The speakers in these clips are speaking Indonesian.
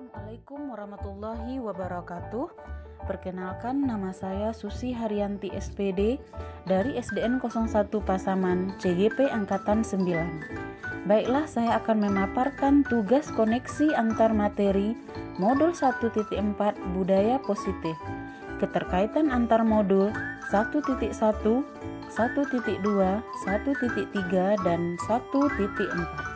Assalamualaikum warahmatullahi wabarakatuh. Perkenalkan, nama saya Susi Haryanti SPD dari SDN 01 Pasaman, CGP Angkatan 9. Baiklah, saya akan memaparkan tugas koneksi antar materi modul 1.4 Budaya Positif. Keterkaitan antar modul 1.1, 1.2, 1.3, dan 1.4.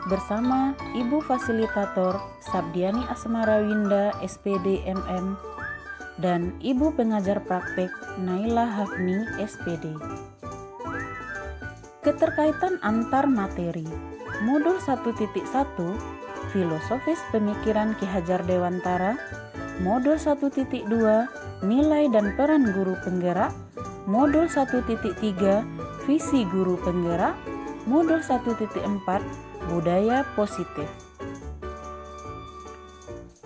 Bersama Ibu Fasilitator Sabdiani Asmarawinda SPD MM dan Ibu Pengajar Praktek Naila Hafni SPD. Keterkaitan antar materi modul 1.1 Filosofis Pemikiran Ki Hajar Dewantara, modul 1.2 Nilai dan Peran Guru Penggerak, modul 1.3 Visi Guru Penggerak, modul 1.4 Budaya Positif.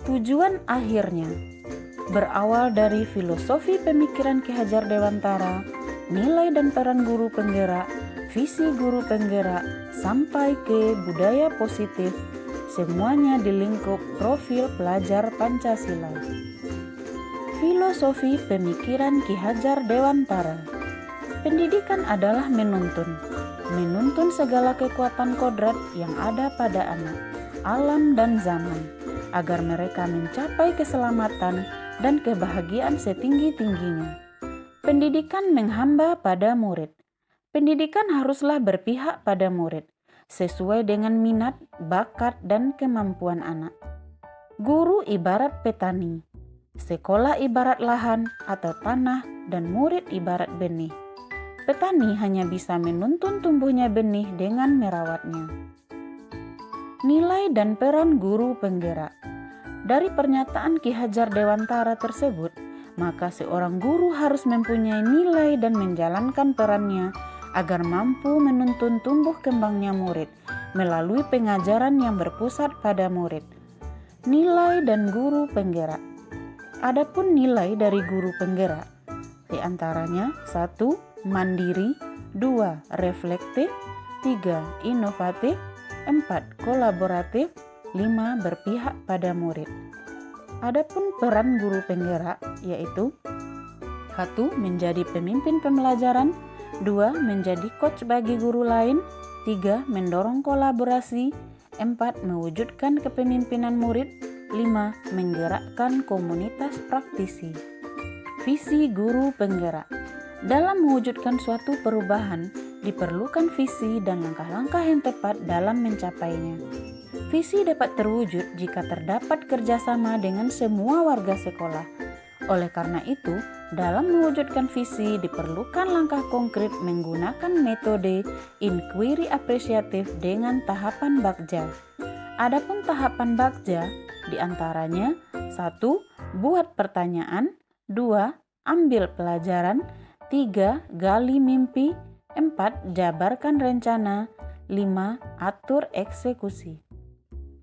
Tujuan akhirnya berawal dari filosofi pemikiran Ki Hajar Dewantara, nilai dan peran guru penggerak, visi guru penggerak, sampai ke budaya positif, semuanya di lingkup profil pelajar Pancasila. Filosofi pemikiran Ki Hajar Dewantara. Pendidikan adalah menuntun segala kekuatan kodrat yang ada pada anak, alam dan zaman, agar mereka mencapai keselamatan dan kebahagiaan setinggi-tingginya. Pendidikan menghamba pada murid. Pendidikan haruslah berpihak pada murid, sesuai dengan minat, bakat, dan kemampuan anak. Guru ibarat petani, sekolah ibarat lahan atau tanah, dan murid ibarat benih. Petani hanya bisa menuntun tumbuhnya benih dengan merawatnya. Nilai dan peran guru penggerak. Dari pernyataan Ki Hajar Dewantara tersebut, maka seorang guru harus mempunyai nilai dan menjalankan perannya agar mampu menuntun tumbuh kembangnya murid melalui pengajaran yang berpusat pada murid. Nilai dan guru penggerak. Adapun nilai dari guru penggerak, di antaranya 1. Mandiri, 2. Reflektif, 3. Inovatif, 4. Kolaboratif, 5. Berpihak pada murid. Adapun peran guru penggerak yaitu 1. Menjadi pemimpin pembelajaran, 2. Menjadi coach bagi guru lain, 3. Mendorong kolaborasi, 4. Mewujudkan kepemimpinan murid, 5. Menggerakkan komunitas praktisi. Visi guru penggerak. Dalam mewujudkan suatu perubahan, diperlukan visi dan langkah-langkah yang tepat dalam mencapainya. Visi dapat terwujud jika terdapat kerjasama dengan semua warga sekolah. Oleh karena itu, dalam mewujudkan visi diperlukan langkah konkret menggunakan metode inquiry apresiatif dengan tahapan Bagja. Adapun tahapan Bagja diantaranya 1. Buat pertanyaan, 2. Ambil pelajaran, 3. Gali mimpi, 4. Jabarkan rencana, 5. Atur eksekusi.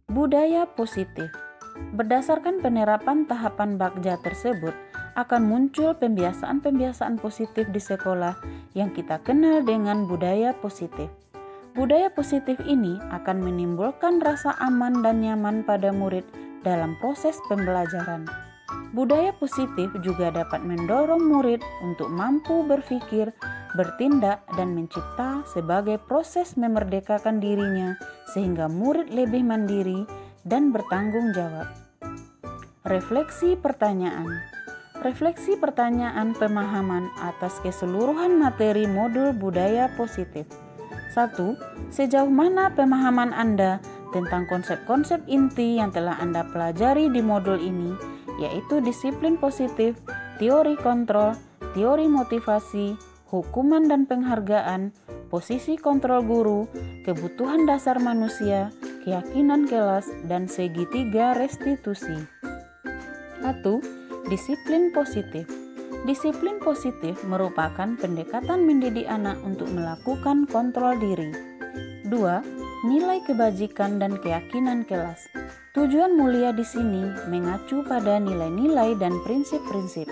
Budaya positif. Berdasarkan penerapan tahapan Bagja tersebut, akan muncul pembiasaan-pembiasaan positif di sekolah yang kita kenal dengan budaya positif. Budaya positif ini akan menimbulkan rasa aman dan nyaman pada murid dalam proses pembelajaran. Budaya positif juga dapat mendorong murid untuk mampu berpikir, bertindak, dan mencipta sebagai proses memerdekakan dirinya sehingga murid lebih mandiri dan bertanggung jawab. Refleksi pertanyaan. Refleksi pertanyaan pemahaman atas keseluruhan materi modul budaya positif. 1. Sejauh mana pemahaman Anda tentang konsep-konsep inti yang telah Anda pelajari di modul ini, yaitu disiplin positif, teori kontrol, teori motivasi, hukuman dan penghargaan, posisi kontrol guru, kebutuhan dasar manusia, keyakinan kelas, dan segitiga restitusi. 1. Disiplin positif. Disiplin positif merupakan pendekatan mendidik anak untuk melakukan kontrol diri. 2. Nilai kebajikan dan keyakinan kelas. Tujuan mulia di sini mengacu pada nilai-nilai dan prinsip-prinsip.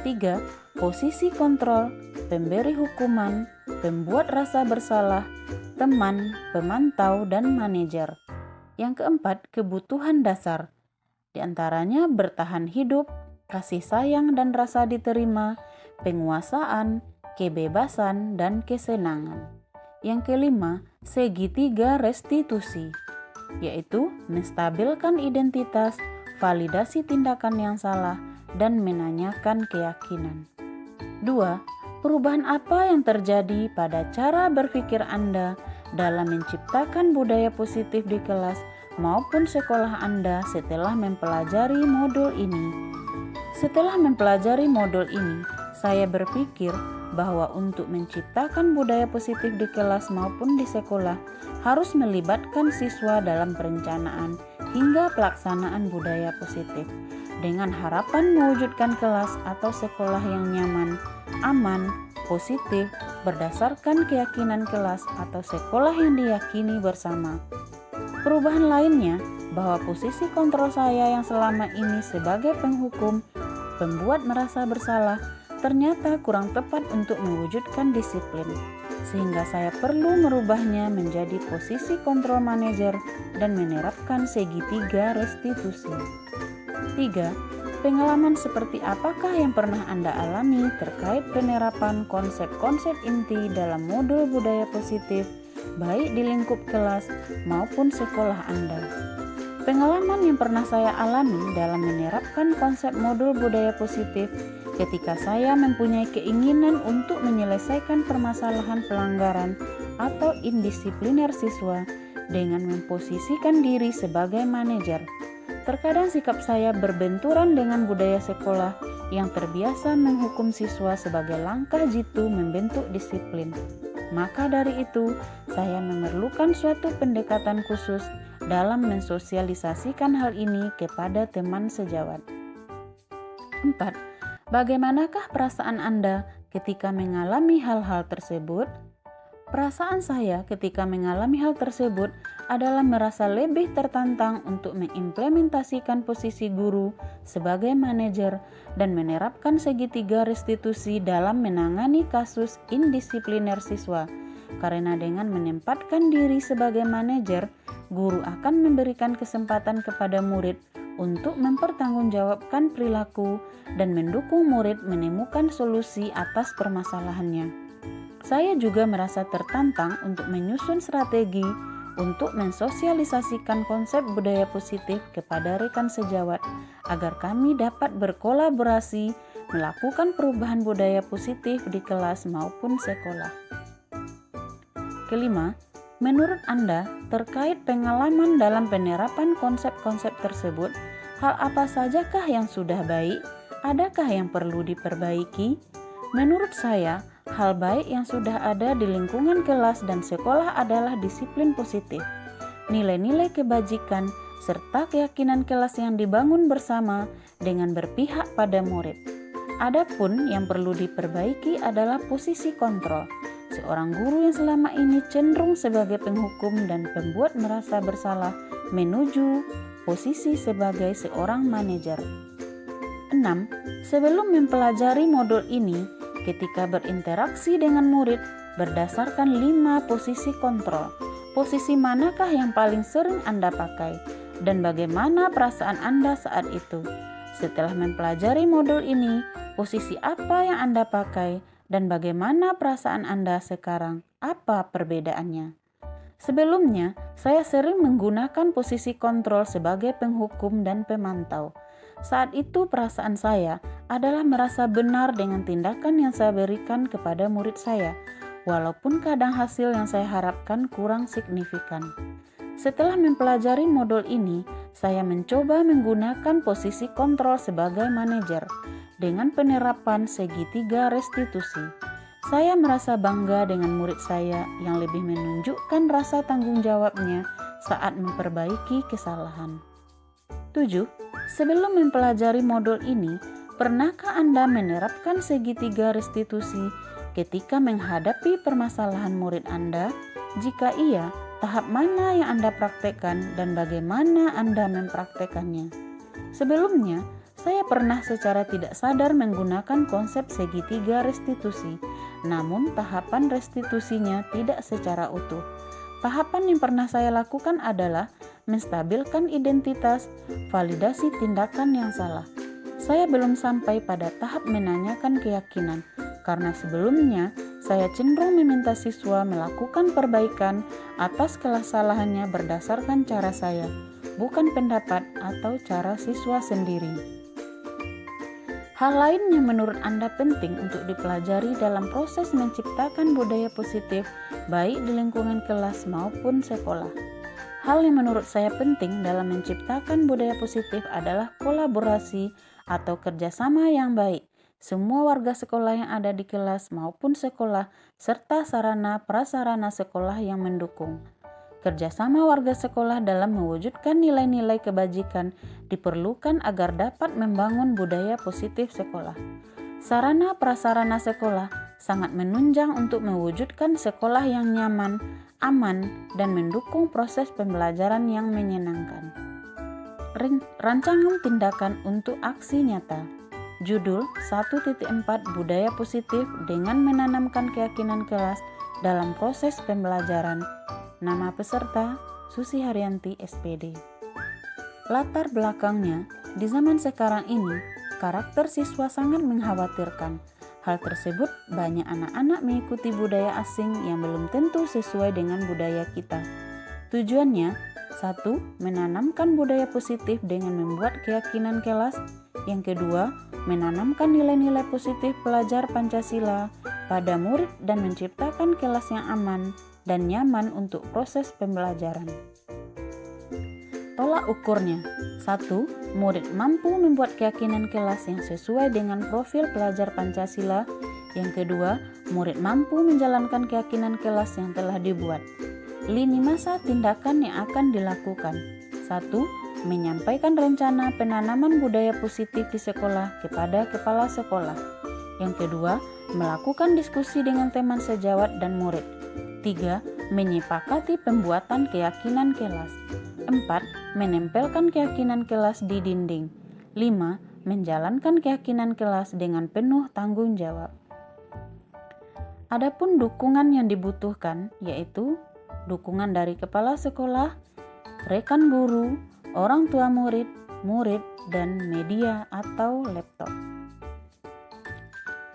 3. Posisi kontrol, pemberi hukuman, pembuat rasa bersalah, teman, pemantau, dan manajer. Yang keempat, kebutuhan dasar. Di antaranya bertahan hidup, kasih sayang dan rasa diterima, penguasaan, kebebasan, dan kesenangan. Yang kelima, segitiga restitusi, yaitu menstabilkan identitas, validasi tindakan yang salah, dan menanyakan keyakinan. 2. Perubahan apa yang terjadi pada cara berpikir Anda dalam menciptakan budaya positif di kelas maupun sekolah Anda setelah mempelajari modul ini? Setelah mempelajari modul ini, saya berpikir bahwa untuk menciptakan budaya positif di kelas maupun di sekolah harus melibatkan siswa dalam perencanaan hingga pelaksanaan budaya positif dengan harapan mewujudkan kelas atau sekolah yang nyaman, aman, positif, berdasarkan keyakinan kelas atau sekolah yang diyakini bersama. Perubahan lainnya bahwa posisi kontrol saya yang selama ini sebagai penghukum, pembuat merasa bersalah, ternyata kurang tepat untuk mewujudkan disiplin, sehingga saya perlu merubahnya menjadi posisi kontrol manajer dan menerapkan segitiga restitusi. 3. Pengalaman seperti apakah yang pernah Anda alami terkait penerapan konsep-konsep inti dalam modul budaya positif, baik di lingkup kelas maupun sekolah Anda? Pengalaman yang pernah saya alami dalam menerapkan konsep modul budaya positif ketika saya mempunyai keinginan untuk menyelesaikan permasalahan pelanggaran atau indisipliner siswa dengan memposisikan diri sebagai manajer. Terkadang sikap saya berbenturan dengan budaya sekolah yang terbiasa menghukum siswa sebagai langkah jitu membentuk disiplin. Maka dari itu, saya memerlukan suatu pendekatan khusus dalam mensosialisasikan hal ini kepada teman sejawat. 4. Bagaimanakah perasaan Anda ketika mengalami hal-hal tersebut? Perasaan saya ketika mengalami hal tersebut adalah merasa lebih tertantang untuk mengimplementasikan posisi guru sebagai manajer dan menerapkan segitiga restitusi dalam menangani kasus indisipliner siswa. Karena dengan menempatkan diri sebagai manajer, guru akan memberikan kesempatan kepada murid untuk mempertanggungjawabkan perilaku dan mendukung murid menemukan solusi atas permasalahannya. Saya juga merasa tertantang untuk menyusun strategi untuk mensosialisasikan konsep budaya positif kepada rekan sejawat agar kami dapat berkolaborasi melakukan perubahan budaya positif di kelas maupun sekolah. Kelima, menurut Anda terkait pengalaman dalam penerapan konsep-konsep tersebut, hal apa sajakah yang sudah baik? Adakah yang perlu diperbaiki? Menurut saya, hal baik yang sudah ada di lingkungan kelas dan sekolah adalah disiplin positif, nilai-nilai kebajikan, serta keyakinan kelas yang dibangun bersama dengan berpihak pada murid. Adapun yang perlu diperbaiki adalah posisi kontrol. Seorang guru yang selama ini cenderung sebagai penghukum dan pembuat merasa bersalah menuju posisi sebagai seorang manajer. 6. Sebelum mempelajari modul ini, ketika berinteraksi dengan murid berdasarkan 5 posisi kontrol, posisi manakah yang paling sering Anda pakai dan bagaimana perasaan Anda saat itu? Setelah mempelajari modul ini, posisi apa yang Anda pakai dan bagaimana perasaan Anda sekarang? Apa perbedaannya? Sebelumnya, saya sering menggunakan posisi kontrol sebagai penghukum dan pemantau. Saat itu perasaan saya adalah merasa benar dengan tindakan yang saya berikan kepada murid saya, walaupun kadang hasil yang saya harapkan kurang signifikan. Setelah mempelajari modul ini, saya mencoba menggunakan posisi kontrol sebagai manajer dengan penerapan segitiga restitusi. Saya merasa bangga dengan murid saya yang lebih menunjukkan rasa tanggung jawabnya saat memperbaiki kesalahan. 7. Sebelum mempelajari modul ini, pernahkah Anda menerapkan segitiga restitusi ketika menghadapi permasalahan murid Anda? Jika iya, tahap mana yang Anda praktekkan dan bagaimana Anda mempraktekannya? Sebelumnya, saya pernah secara tidak sadar menggunakan konsep segitiga restitusi, namun tahapan restitusinya tidak secara utuh. Tahapan yang pernah saya lakukan adalah menstabilkan identitas, validasi tindakan yang salah. Saya belum sampai pada tahap menanyakan keyakinan, karena sebelumnya saya cenderung meminta siswa melakukan perbaikan atas kesalahannya berdasarkan cara saya, bukan pendapat atau cara siswa sendiri. Hal lain yang menurut Anda penting untuk dipelajari dalam proses menciptakan budaya positif, baik di lingkungan kelas maupun sekolah. Hal yang menurut saya penting dalam menciptakan budaya positif adalah kolaborasi atau kerjasama yang baik. Semua warga sekolah yang ada di kelas maupun sekolah, serta sarana prasarana sekolah yang mendukung. Kerjasama warga sekolah dalam mewujudkan nilai-nilai kebajikan diperlukan agar dapat membangun budaya positif sekolah. Sarana prasarana sekolah sangat menunjang untuk mewujudkan sekolah yang nyaman, aman, dan mendukung proses pembelajaran yang menyenangkan. Rancangan tindakan untuk aksi nyata. Judul 1.4 Budaya Positif dengan menanamkan keyakinan kelas dalam proses pembelajaran. Nama peserta, Susi Haryanti, SPD. Latar belakangnya, di zaman sekarang ini, karakter siswa sangat mengkhawatirkan. Hal tersebut banyak anak-anak mengikuti budaya asing yang belum tentu sesuai dengan budaya kita. Tujuannya, 1. Menanamkan budaya positif dengan membuat keyakinan kelas. Yang kedua, menanamkan nilai-nilai positif pelajar Pancasila pada murid dan menciptakan kelas yang aman dan nyaman untuk proses pembelajaran. Tolak ukurnya. 1. Murid mampu membuat keyakinan kelas yang sesuai dengan profil pelajar Pancasila. Yang kedua, murid mampu menjalankan keyakinan kelas yang telah dibuat. Lini masa tindakan yang akan dilakukan. 1. Menyampaikan rencana penanaman budaya positif di sekolah kepada kepala sekolah. Yang kedua, melakukan diskusi dengan teman sejawat dan murid. 3. Menyepakati pembuatan keyakinan kelas. 4. Menempelkan keyakinan kelas di dinding. 5. Menjalankan keyakinan kelas dengan penuh tanggung jawab. Adapun dukungan yang dibutuhkan yaitu dukungan dari kepala sekolah, rekan guru, orang tua murid, dan media atau laptop.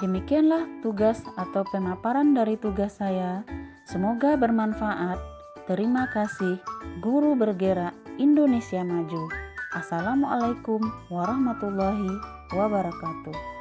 Demikianlah tugas atau pemaparan dari tugas saya. Semoga bermanfaat. Terima kasih. Guru bergerak, Indonesia maju. Assalamualaikum warahmatullahi wabarakatuh.